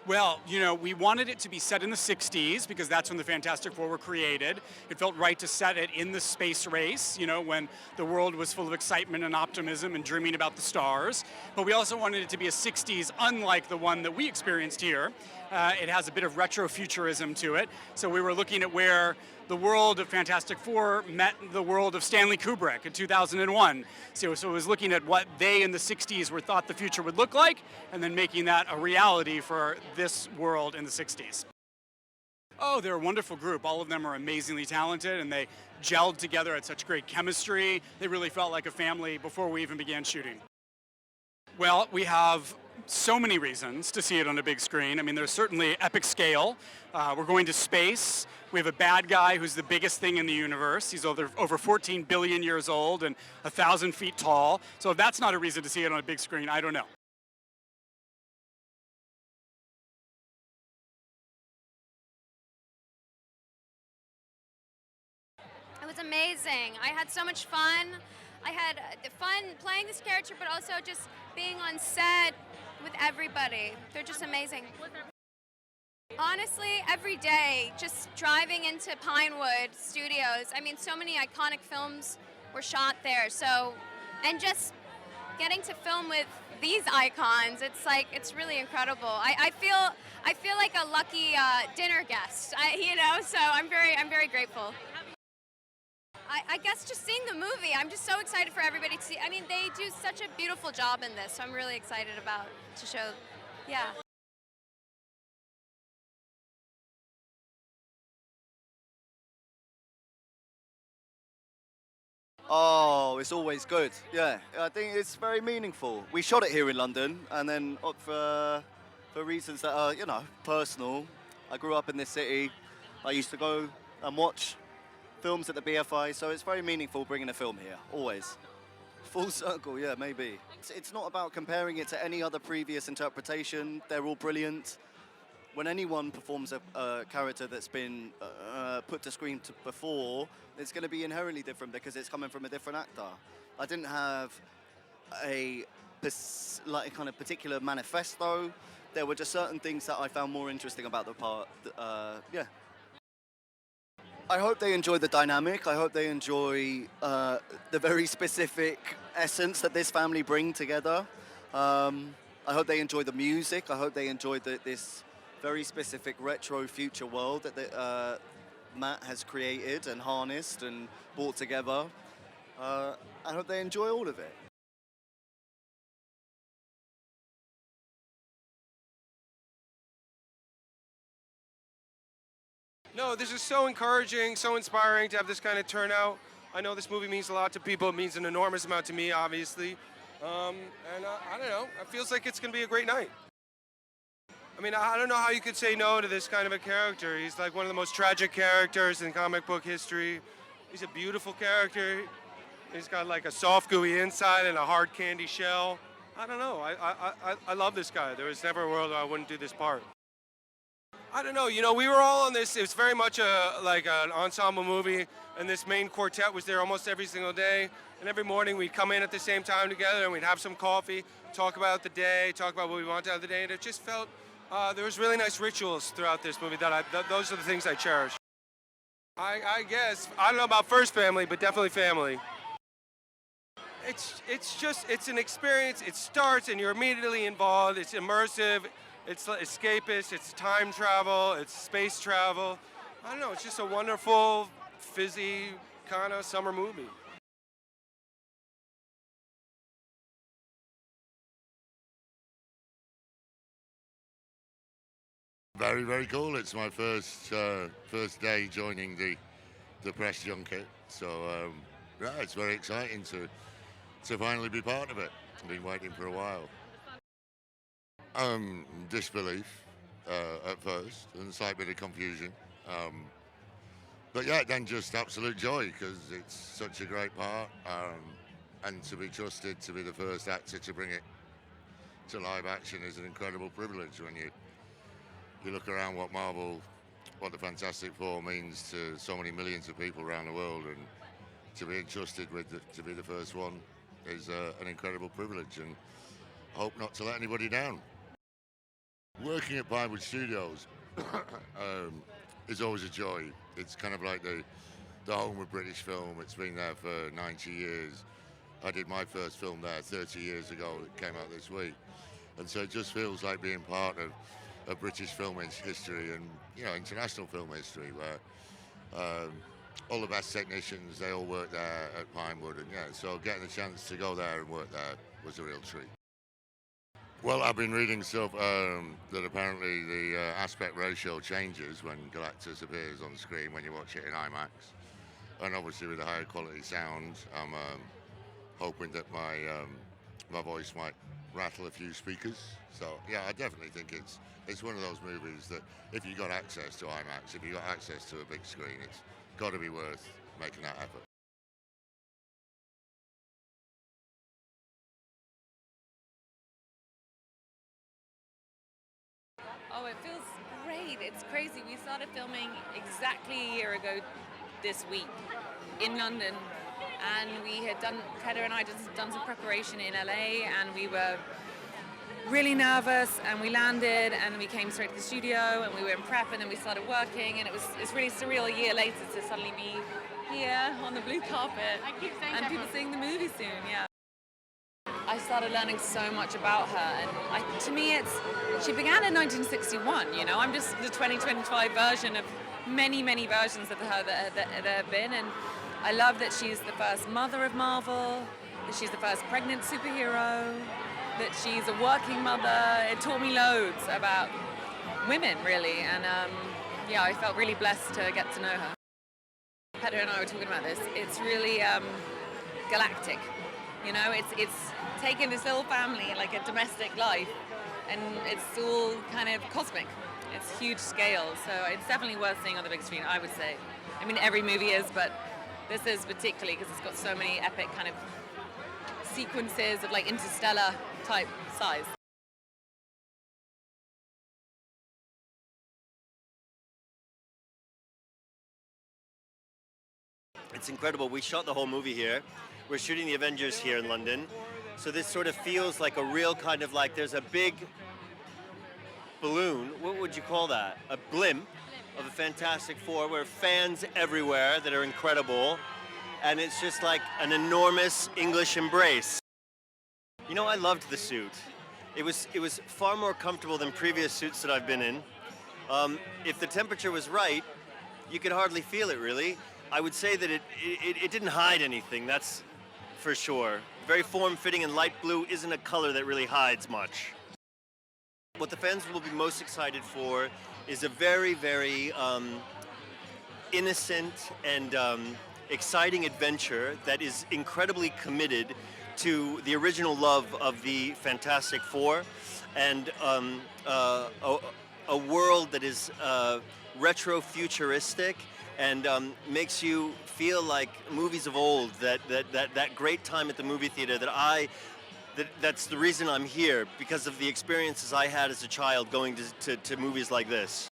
Well, we wanted it to be set in the 60s because that's when the Fantastic Four were created. It felt right to set it in the space race, when the world was full of excitement and optimism and dreaming about the stars. But we also wanted it to be a 60s unlike the one that we experienced here. It has a bit of retrofuturism to it. So we were looking at where the world of Fantastic Four met the world of Stanley Kubrick in 2001. So it was looking at what they in the 60s were thought the future would look like, and then making that a reality for this world in the 60s. Oh, they're a wonderful group. All of them are amazingly talented, and they gelled together at such great chemistry. They really felt like a family before we even began shooting. Well, we have so many reasons to see it on a big screen. I mean, there's certainly epic scale. We're going to space. We have a bad guy who's the biggest thing in the universe. He's over 14 billion years old and 1,000 feet tall. So if that's not a reason to see it on a big screen, I don't know. It was amazing. I had so much fun. I had fun playing this character, but also just being on set with everybody. They're just amazing. Honestly, every day, just driving into Pinewood Studios, I mean, so many iconic films were shot there. So, and just getting to film with these icons, it's really incredible. I feel like a lucky dinner guest. So I'm very grateful. I guess just seeing the movie, I'm just so excited for everybody to see. I mean, they do such a beautiful job in this, so I'm really excited to show, yeah. Oh, it's always good. Yeah, I think it's very meaningful. We shot it here in London, and then for reasons that are, personal. I grew up in this city. I used to go and watch films at the BFI, so it's very meaningful bringing a film here, always. Full circle, yeah, maybe. It's not about comparing it to any other previous interpretation. They're all brilliant. When anyone performs a character that's been put to screen before, it's going to be inherently different because it's coming from a different actor. I didn't have a kind of particular manifesto. There were just certain things that I found more interesting about the part. Yeah. I hope they enjoy the dynamic. I hope they enjoy the very specific essence that this family bring together. I hope they enjoy the music. I hope they enjoy this very specific retro future world that Matt has created and harnessed and brought together. I hope they enjoy all of it. No, this is so encouraging, so inspiring to have this kind of turnout. I know this movie means a lot to people. It means an enormous amount to me, obviously. I don't know. It feels like it's going to be a great night. I mean, I don't know how you could say no to this kind of a character. He's like one of the most tragic characters in comic book history. He's a beautiful character. He's got like a soft, gooey inside and a hard candy shell. I don't know. I love this guy. There was never a world where I wouldn't do this part. I don't know. We were all on this. It was very much like an ensemble movie, and this main quartet was there almost every single day. And every morning we'd come in at the same time together, and we'd have some coffee, talk about the day, talk about what we wanted out of the day, and it just felt there was really nice rituals throughout this movie those are the things I cherish. I guess I don't know about first family, but definitely family. It's an experience. It starts and you're immediately involved. It's immersive. It's escapist, it's time travel, it's space travel. I don't know, it's just a wonderful, fizzy kind of summer movie. Very, very cool. It's my first day joining the press junket, so yeah, it's very exciting to finally be part of it. I've been waiting for a while. Disbelief at first, and a slight bit of confusion. But yeah, then just absolute joy because it's such a great part, and to be trusted to be the first actor to bring it to live action is an incredible privilege when you look around what the Fantastic Four means to so many millions of people around the world, and to be entrusted to be the first one is an incredible privilege, and I hope not to let anybody down. Working at Pinewood Studios is always a joy. It's kind of like the home of British film. It's been there for 90 years. I did my first film there 30 years ago. It came out this week. And so it just feels like being part of British film history and, international film history, where all the best technicians, they all work there at Pinewood. And so getting the chance to go there and work there was a real treat. Well, I've been reading stuff that apparently the aspect ratio changes when Galactus appears on screen when you watch it in IMAX. And obviously with a higher quality sound, I'm hoping that my voice might rattle a few speakers. So yeah, I definitely think it's one of those movies that if you got access to IMAX, if you got access to a big screen, it's got to be worth making that effort. Oh, it feels great. It's crazy. We started filming exactly a year ago this week in London, and Kedar and I just done some preparation in LA, and we were really nervous, and we landed, and we came straight to the studio, and we were in prep, and then we started working, and it's really surreal a year later to suddenly be here on the blue carpet and people seeing the movie soon. Yeah. I started learning so much about her, and to me she began in 1961, I'm just the 2025 version of many, many versions of her that there have been, and I love that she's the first mother of Marvel, that she's the first pregnant superhero, that she's a working mother. It taught me loads about women, really, and I felt really blessed to get to know her. Pedro and I were talking about this. It's really galactic. It's taken this little family, like a domestic life, and it's all kind of cosmic. It's huge scale, so it's definitely worth seeing on the big screen, I would say. I mean, every movie is, but this is particularly because it's got so many epic kind of sequences of like interstellar type size. It's incredible. We shot the whole movie here. We're shooting the Avengers here in London. So this sort of feels like a real kind of like there's a big balloon, what would you call that? A blimp of the Fantastic Four where fans everywhere that are incredible. And it's just like an enormous English embrace. I loved the suit. It was far more comfortable than previous suits that I've been in. If the temperature was right, you could hardly feel it really. I would say that it didn't hide anything, that's for sure. Very form-fitting, and light blue isn't a color that really hides much. What the fans will be most excited for is a very, very innocent and exciting adventure that is incredibly committed to the original love of the Fantastic Four, and a world that is retro-futuristic and makes you feel like movies of old, that great time at the movie theater that's the reason I'm here, because of the experiences I had as a child going to movies like this.